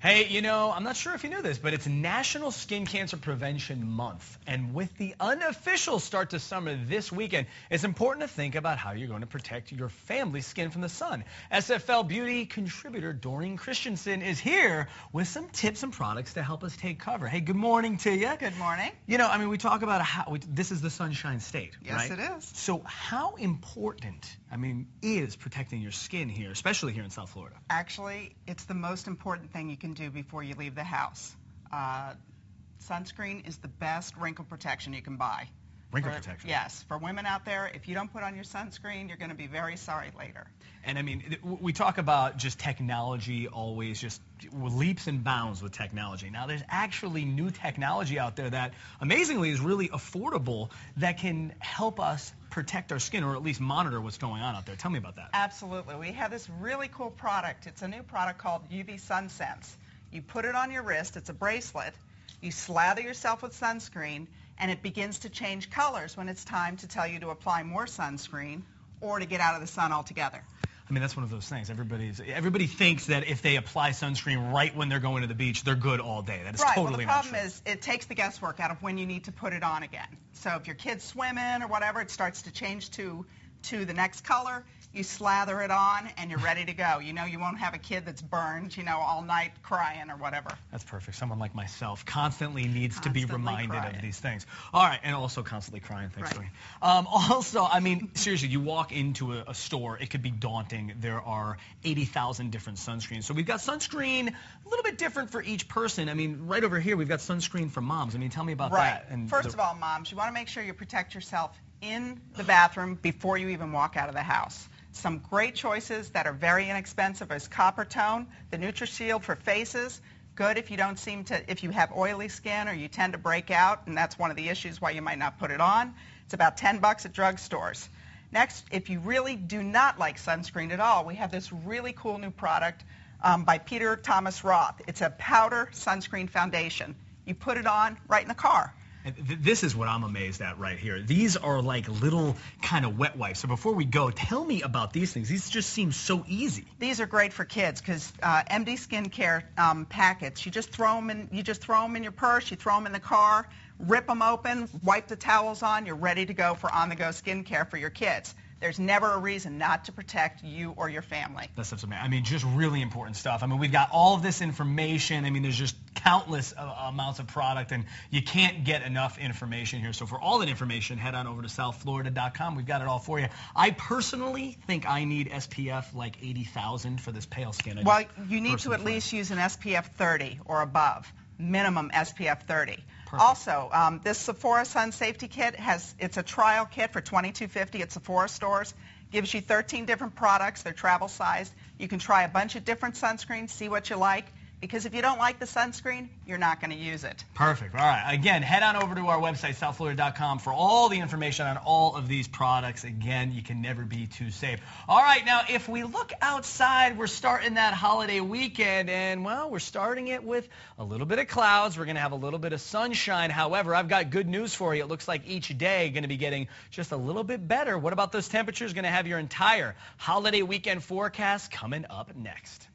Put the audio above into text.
Hey, I'm not sure if you knew this, but it's National Skin Cancer Prevention Month. And with the unofficial start to summer this weekend, it's important to think about how you're going to protect your family's skin from the sun. SFL Beauty contributor Doreen Christensen is here with some tips and products to help us take cover. Hey, good morning to you. Good morning. We talk about how this is the Sunshine State, yes, right? Yes, it is. So how important, is protecting your skin here, especially here in South Florida? Actually, it's the most important thing you can do before you leave the house. Sunscreen is the best wrinkle protection you can buy. Wrinkle protection? Yes. For women out there, if you don't put on your sunscreen, you're going to be very sorry later. And we talk about just technology always just leaps and bounds with technology. Now, there's actually new technology out there that amazingly is really affordable that can help us protect our skin, or at least monitor what's going on out there. Tell me about that. Absolutely. We have this really cool product. It's a new product called Uvsunsense. You put it on your wrist. It's a bracelet. You slather yourself with sunscreen, and it begins to change colors when it's time to tell you to apply more sunscreen or to get out of the sun altogether. That's one of those things. Everybody thinks that if they apply sunscreen right when they're going to the beach, they're good all day. That is totally not true. Well, the problem is it takes the guesswork out of when you need to put it on again. So if your kid's swimming or whatever, it starts to change to the next color. You slather it on, and you're ready to go. You won't have a kid that's burned, all night crying or whatever. That's perfect. Someone like myself constantly needs to be reminded of these things. All right, and also constantly crying. Thanks, Doreen. Also, seriously, you walk into a store, it could be daunting. There are 80,000 different sunscreens. So we've got sunscreen a little bit different for each person. Right over here, we've got sunscreen for moms. Tell me about that. And First of all, moms, you want to make sure you protect yourself in the bathroom before you even walk out of the house. Some great choices that are very inexpensive is Copper Tone, the NutriShield for faces. Good if you have oily skin or you tend to break out, and that's one of the issues why you might not put it on. It's about $10 at drugstores. Next, if you really do not like sunscreen at all, we have this really cool new product by Peter Thomas Roth. It's a powder sunscreen foundation. You put it on right in the car. And this is what I'm amazed at right here. These are like little kind of wet wipes. So before we go, tell me about these things. These just seem so easy. These are great for kids because MD Skincare packets, you just throw them in your purse, you throw them in the car, rip them open, wipe the towels on, you're ready to go for on-the-go skincare for your kids. There's never a reason not to protect you or your family. That stuff's amazing. Just really important stuff. We've got all of this information. There's just countless amounts of product, and you can't get enough information here. So for all that information, head on over to southflorida.com. We've got it all for you. I personally think I need SPF like 80,000 for this pale skin. Well, you need to at least use an SPF 30 or above. Minimum SPF 30. Perfect. Also, this Sephora Sun Safety Kit it's a trial kit for $22.50 at Sephora stores. Gives you 13 different products. They're travel sized. You can try a bunch of different sunscreens, see what you like. Because if you don't like the sunscreen, you're not going to use it. Perfect. All right. Again, head on over to our website, southflorida.com, for all the information on all of these products. Again, you can never be too safe. All right. Now, if we look outside, we're starting that holiday weekend, and, well, we're starting it with a little bit of clouds. We're going to have a little bit of sunshine. However, I've got good news for you. It looks like each day going to be getting just a little bit better. What about those temperatures? Going to have your entire holiday weekend forecast coming up next.